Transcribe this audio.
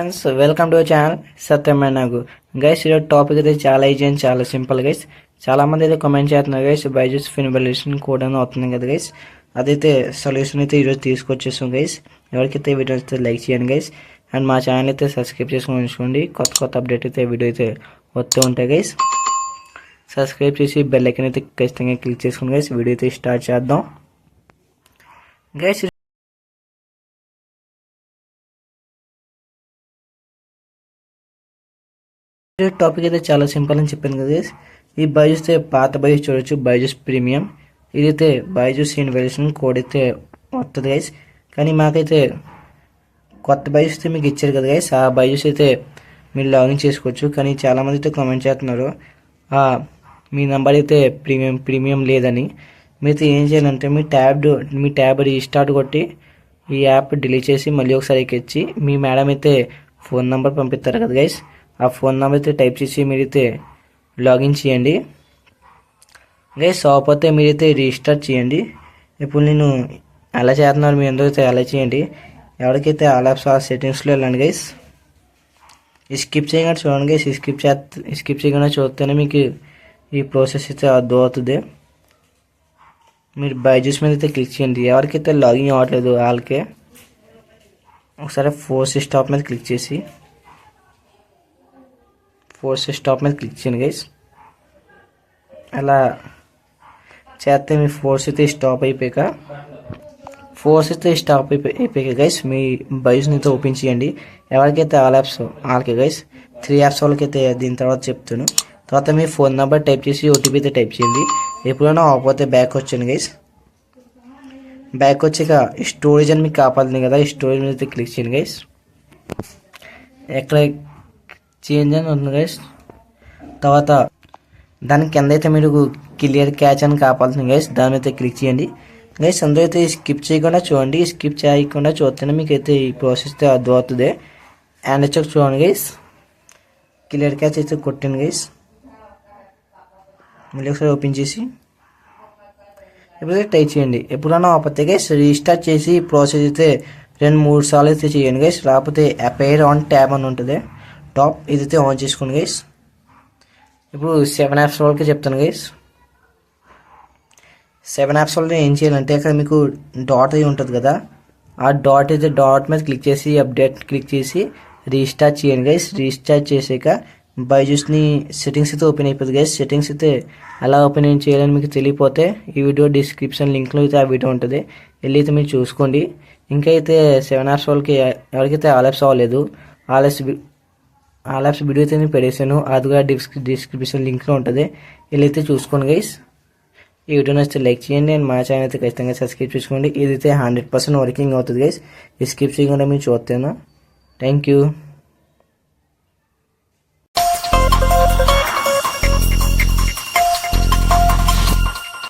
Friends, welcome to channel సత్యమైనగు. Guys, ఈరోజు topic అయితే చాలా ఈజీ అండ్ చాలా సింపుల్ గైస్. చాలా మంది అయితే కామెంట్ చేస్తున్నారు గైస్, బైజూస్ ఫినిబిలేషన్ కోడ్ అని అవుతుంది కదా గైస్. అదైతే సొల్యూషన్ అయితే ఈరోజు తీసుకొచ్చేస్తాం గైస్. ఎవరికైతే వీడియో అయితే లైక్ చేయండి గైస్, అండ్ మా ఛానల్ అయితే సబ్స్క్రైబ్ చేసుకొని ఉంచుకోండి. కొత్త అప్డేట్ అయితే వీడియో అయితే వస్తూ ఉంటాయి గైస్. సబ్స్క్రైబ్ చేసి బెల్ ఐకాన్ అయితే ఖచ్చితంగా క్లిక్ చేసుకోండి గైస్. వీడియో అయితే స్టార్ట్ చేద్దాం గైస్. టాపిక్ అయితే చాలా సింపుల్ అని చెప్పాను కదా. ఈ బైజూస్ పాత బైజూస్ చూడొచ్చు, బైజూస్ ప్రీమియం. ఇదైతే బైజూస్ ఇన్వెల్యూషన్ కోడ్ అయితే వస్తుంది గైస్. కానీ మాకైతే కొత్త బైజూస్ అయితే మీకు ఇచ్చారు కదా గైస్, ఆ బైజూస్ అయితే మీరు లాగిన్ చేసుకోవచ్చు. కానీ చాలామంది అయితే కామెంట్ చేస్తున్నారు మీ నెంబర్ అయితే ప్రీమియం లేదని. మీరైతే ఏం చేయాలంటే మీ ట్యాబ్ రీస్టార్ట్ కొట్టి ఈ యాప్ డిలీట్ చేసి మళ్ళీ ఒకసారి ఎక్కించి మీ మేడం అయితే ఫోన్ నెంబర్ పంపిస్తారు కదా గైస్, ఆ ఫోన్ నెంబర్ అయితే టైప్ చేసి మీరైతే లాగిన్ చేయండి గైస్. కాకపోతే మీరైతే రీస్టార్ట్ చేయండి. ఇప్పుడు నేను ఎలా చేస్తున్నాను మీ అందరూ అయితే అలా చేయండి. ఎవరికైతే ఆ సెట్టింగ్స్లో వెళ్ళండి గైస్. స్కిప్ చేయకుండా చూడండి గైస్. స్కిప్ చేయకుండా చూస్తేనే మీకు ఈ ప్రాసెస్ అయితే అర్థం అవుతుంది. మీరు బైజూస్ మీద అయితే క్లిక్ చేయండి. ఎవరికైతే లాగిన్ అవ్వట్లేదు వాళ్ళకే ఒకసారి ఫోర్స్ స్టాప్ మీద క్లిక్ చేసి క్లిక్ చేయండి గైస్. అలా చేస్తే మీ ఫోర్స్ అయితే స్టాప్ అయిపోయాక గైస్ మీ బైజూస్ని అయితే ఓపెన్ చేయండి. ఎవరికైతే ఆల్ యాప్స్ వాళ్ళకి గైస్, 3 యాప్స్ వాళ్ళకైతే దీని తర్వాత చెప్తాను. తర్వాత మీ ఫోన్ నెంబర్ టైప్ చేసి ఓటీపీ అయితే టైప్ చేయండి. ఎప్పుడైనా అవ్వకపోతే బ్యాక్ వచ్చాను గైస్. బ్యాక్ వచ్చాక స్టోరేజ్ అని మీకు కాపాడుతుంది కదా, ఈ స్టోరేజ్ మీద అయితే క్లిక్ చేయండి గైస్. ఎక్కడ చేంజ్ అని ఉంది గైస్. తర్వాత దాని కింద అయితే మీరు క్లియర్ క్యాచ్ అని కాపాడుతుంది గైస్, దాని అయితే క్లిక్ చేయండి గైస్. అందరూ అయితే స్కిప్ చేయకుండా చూడండి. స్కిప్ చేయకుండా చూస్తేనే మీకు అయితే ఈ ప్రాసెస్ అయితే అర్థం అవుతుంది. అండ్ వచ్చాక చూడండి గైస్, క్లియర్ క్యాచ్ అయితే కొట్టండి గైస్. మళ్ళీ ఒకసారి ఓపెన్ చేసి ఎప్పుడైతే టైప్ చేయండి. ఎప్పుడైనా ఆపతే గైస్ రీస్టార్ట్ చేసి ప్రాసెస్ అయితే 2-3 సార్లు అయితే చేయండి గైస్. లేకపోతే అపైర్ ఆన్ ట్యాబ్ అని ఉంటుంది టాప్, ఇదైతే ఆన్ చేసుకోండి గైస్. ఇప్పుడు 7 యాప్స్ వాళ్ళకి చెప్తాను గైస్. 7 యాప్స్ వల్ల ఏం చేయాలంటే అక్కడ మీకు డాట్ అయి ఉంటుంది కదా, ఆ డాట్ మీద క్లిక్ చేసి అప్డేట్ క్లిక్ చేసి రీస్టార్ట్ చేయండి గైస్. రీస్టార్ట్ చేసాక బైజూస్ని సెట్టింగ్స్ అయితే ఓపెన్ అయిపోతుంది గైస్. సెట్టింగ్స్ అయితే ఎలా ఓపెన్ చేయాలని మీకు తెలియపోతే ఈ వీడియో డిస్క్రిప్షన్ లింక్లో అయితే ఆ వీడియో ఉంటుంది, వెళ్ళి అయితే మీరు చూసుకోండి. ఇంకా అయితే 7 యాప్స్ వాళ్ళకి ఎవరికైతే ఆల్ యాప్స్ అవ్వలేదు, ఆల్ యాప్స్ వీడియో అయితే నేను పెడేసాను, అది కూడా డిస్క్రిప్షన్ లింక్లో ఉంటుంది, వెళ్ళి అయితే చూసుకోండి గైస్. ఈ వీడియో నచ్చితే లైక్ చేయండి అండ్ మా ఛానల్ అయితే ఖచ్చితంగా సబ్స్క్రైబ్ చేసుకోండి. ఇదైతే 100% వర్కింగ్ అవుతుంది గైస్. స్కిప్ చేయకుండా మీరు చూస్తాను. Thank you.